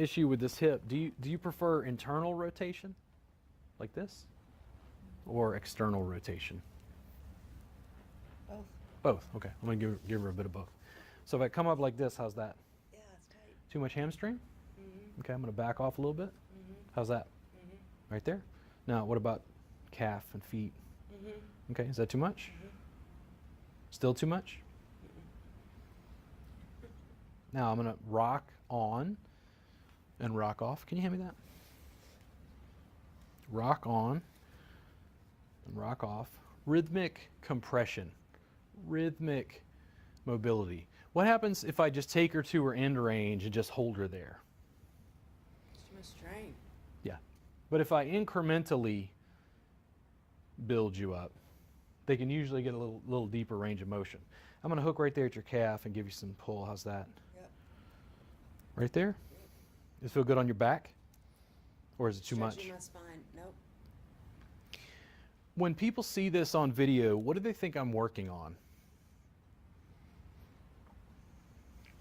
issue with this hip. Do you prefer internal rotation, like this, or external rotation? Both. Both. Okay. I'm gonna give her a bit of both. So if I come up like this, how's that? Yeah, it's tight. Too much hamstring? Mm-hmm. Okay. I'm gonna back off a little bit. Mm-hmm. How's that? Mm-hmm. Right there. Now, what about calf and feet? Mm-hmm. Okay. Is that too much? Mm-hmm. Still too much? Now I'm going to rock on and rock off. Can you hand me that? Rock on and rock off. Rhythmic compression. Rhythmic mobility. What happens if I just take her to her end range and just hold her there? It's too much strain. Yeah. But if I incrementally build you up, they can usually get a little deeper range of motion. I'm going to hook right there at your calf and give you some pull. How's that? Yep. Right there? Does it feel good on your back? Or is it too Stretching much? my spine. Nope. When people see this on video, what do they think I'm working on?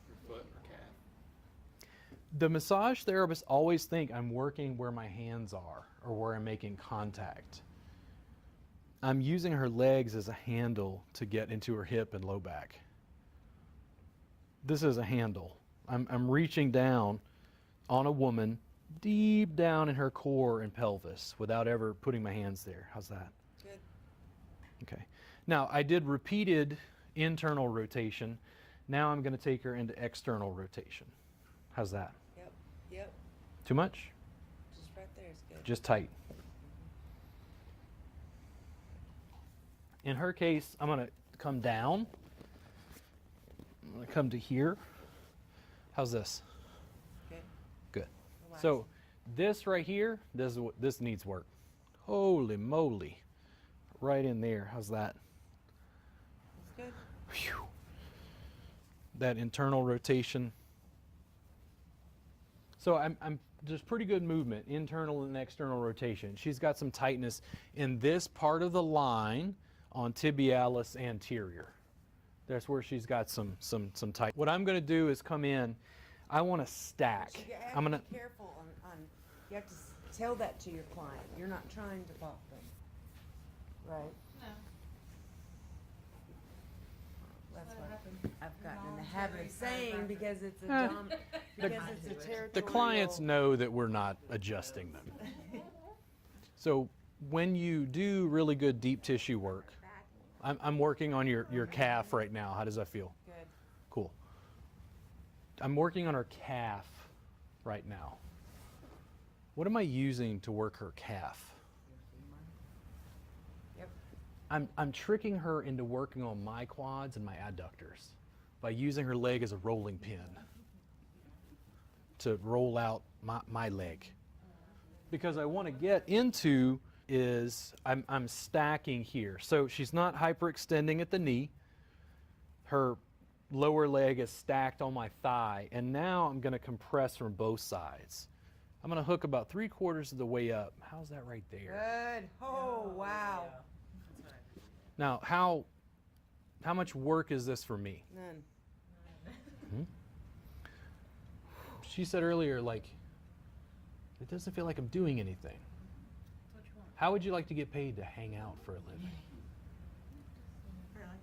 Your foot or calf. The massage therapists always think I'm working where my hands are or where I'm making contact. I'm using her legs as a handle to get into her hip and low back. This is a handle. I'm reaching down on a woman deep down in her core and pelvis without ever putting my hands there. How's that? Good. Okay. Now, I did repeated internal rotation. Now I'm going to take her into external rotation. How's that? Yep. Yep. Too much? Just right there is good. Just tight. In her case, I'm going to come down. I'm going to come to here. How's this? Good. Good. Relax. So this right here, this needs work. Holy moly. Right in there. How's that? That's good. Whew. That internal rotation. So I'm just pretty good movement, internal and external rotation. She's got some tightness in this part of the line on tibialis anterior. That's where she's got some tight. What I'm going to do is come in. I want to stack. You have I'm to going be careful on. You have to tell that to your client. You're not trying to pop them, right? No. That's What what happened? I've gotten in the Voluntary habit of saying chiropractor. because it's a because it's a territorial. The clients know that we're not adjusting them. So when you do really good deep tissue work, I'm working on your calf right now. How does that feel? Good. Cool. I'm working on her calf right now. What am I using to work her calf? Yep. I'm tricking her into working on my quads and my adductors by using her leg as a rolling pin to roll out my leg. Because I want to get into is I'm stacking here. So she's not hyperextending at the knee. Her lower leg is stacked on my thigh, and now I'm going to compress from both sides. I'm going to hook about 3/4 of the way up. How's that right there? Good. Oh wow. Now, how much work is this for me? None. She said earlier, like, it doesn't feel like I'm doing anything. What you want? How would you like to get paid to hang out for a living? Really?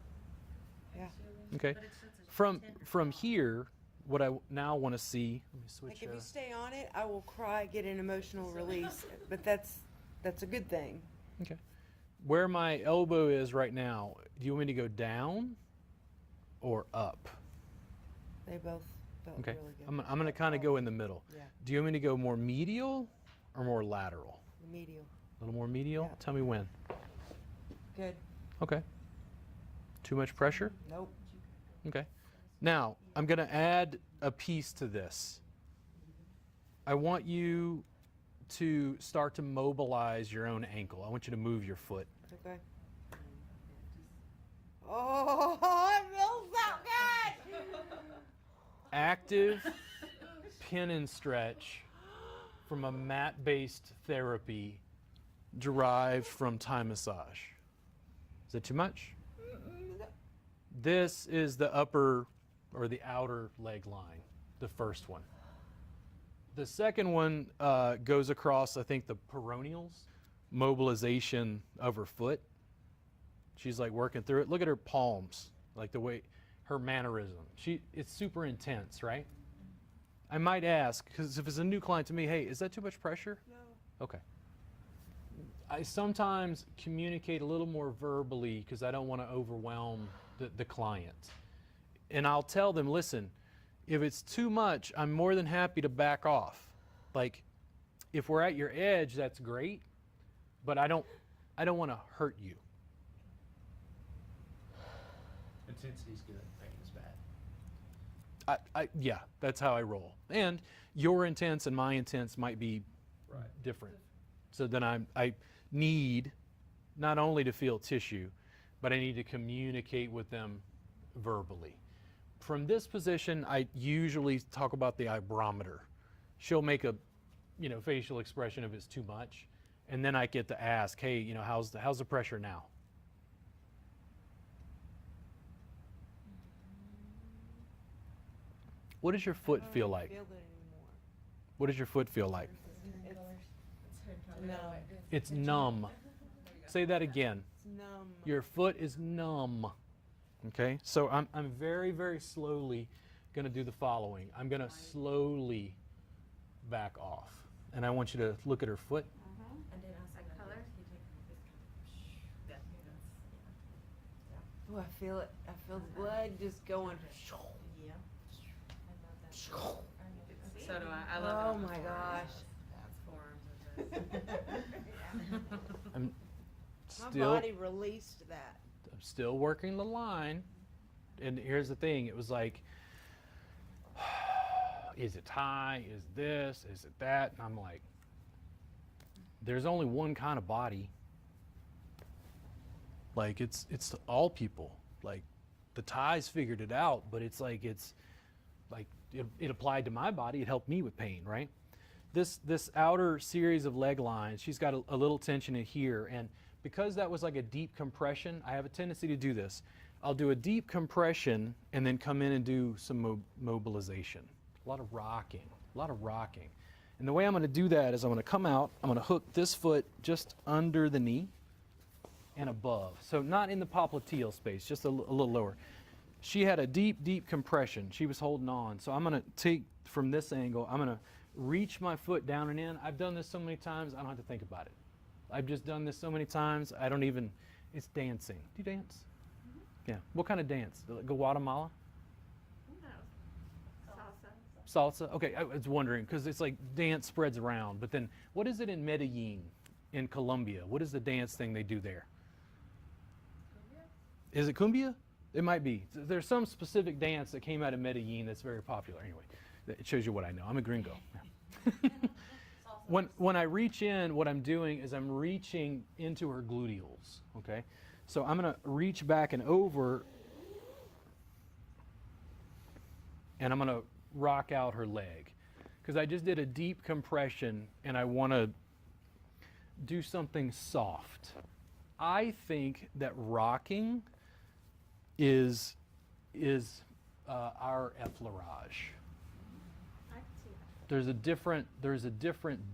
Yeah. Okay. But it's such a From tender here, what I now want to see. Let me switch. Like if you stay on it, I will cry, get an emotional release. But that's a good thing. Okay. Where my elbow is right now, do you want me to go down or up? They both felt Okay. really good. I'm going to kind of go in the middle. Yeah. Do you want me to go more medial or more lateral? The medial. A little more medial? Yeah. Tell me when. Good. Okay. Too much pressure? Nope. Okay. Now, I'm going to add a piece to this. I want you to start to mobilize your own ankle. I want you to move your foot. Okay. Oh, it feels so good. Active pin and stretch from a mat-based therapy derived from Thai massage. Is that too much? This is the upper or the outer leg line, the first one. The second one goes across, I think, the peroneals, mobilization of her foot. She's like working through it. Look at her palms, like the way, her mannerism. It's super intense, right? I might ask, because if it's a new client to me, hey, is that too much pressure? No. Okay. I sometimes communicate a little more verbally because I don't want to overwhelm the client. And I'll tell them, listen, if it's too much, I'm more than happy to back off. Like, if we're at your edge, that's great, but I don't want to hurt you. Intensity's good, pain is bad. Yeah, that's how I roll. And your intense and my intense might be Right. different. So then I need not only to feel tissue, but I need to communicate with them verbally. From this position, I usually talk about the ibrometer. She'll make a, facial expression if it's too much, and then I get to ask, hey, how's the pressure now? What does your foot feel like? Feel it anymore. What does your foot feel like? No. It's numb. Say that again. It's numb. Your foot is numb. Okay, so I'm very, very slowly going to do the following. I'm going to slowly back off. And I want you to look at her foot. And then outside color? Oh, I feel it. I feel the blood just going. Yeah. So do I. I love it. Oh on the my forearms. gosh. Forearms are I'm My still body released that. I'm still working the line. And here's the thing, it was like, is it high? Is this? Is it that? And I'm like, there's only one kind of body. Like it's all people. Like the Thais figured it out, but it applied to my body. It helped me with pain, right? This outer series of leg lines, she's got a little tension in here, and because that was like a deep compression, I have a tendency to do this. I'll do a deep compression and then come in and do some mobilization. A lot of rocking. And the way I'm going to do that is I'm going to come out, I'm going to hook this foot just under the knee and above. So not in the popliteal space, just a little lower. She had a deep, deep compression. She was holding on. So I'm going to take from this angle, I'm going to reach my foot down and in. I've done this so many times, I don't have to think about it. I've just done this so many times, it's dancing. Do you dance? Mm-hmm. Yeah. What kind of dance? Guatemala? Salsa? Okay, I was wondering, because it's like dance spreads around, but then what is it in Medellin, in Colombia? What is the dance thing they do there? Cumbia? Is it cumbia? It might be. There's some specific dance that came out of Medellin that's very popular. Anyway, it shows you what I know. I'm a gringo. Yeah. When I reach in, what I'm doing is I'm reaching into her gluteals, okay? So I'm going to reach back and over, and I'm going to rock out her leg. Because I just did a deep compression, and I want to do something soft. I think that rocking is our effleurage. There's a different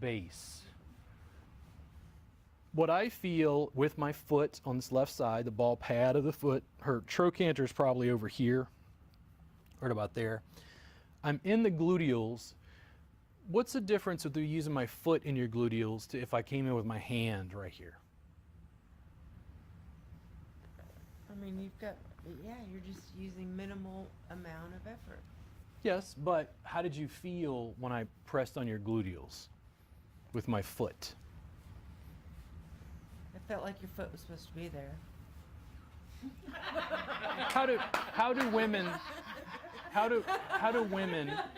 base. What I feel with my foot on this left side, the ball pad of the foot, her trochanter is probably over here, right about there. I'm in the gluteals. What's the difference with using my foot in your gluteals to if I came in with my hand right here? I mean, you're just using minimal amount of effort. Yes, but how did you feel when I pressed on your gluteals with my foot? It felt like your foot was supposed to be there. How do women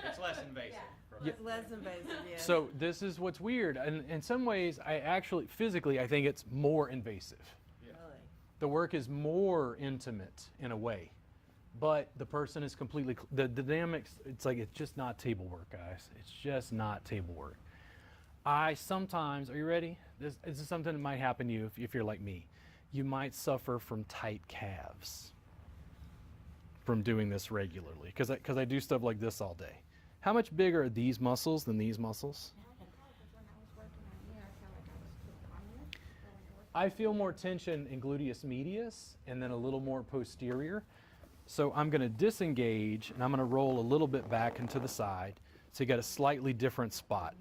It's less invasive. It's less invasive, yeah. So this is what's weird, and in some ways I actually physically I think it's more invasive. Really? The work is more intimate in a way, but the person is completely the dynamics. It's just not table work, guys. It's just not table work. I sometimes, are you ready? This is something that might happen to you if you're like me. You might suffer from tight calves from doing this regularly, because I do stuff like this all day. How much bigger are these muscles than these muscles? I feel more tension in gluteus medius and then a little more posterior. So I'm going to disengage and I'm going to roll a little bit back and to the side so you got a slightly different spot.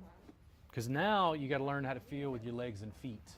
Because now you got to learn how to feel with your legs and feet.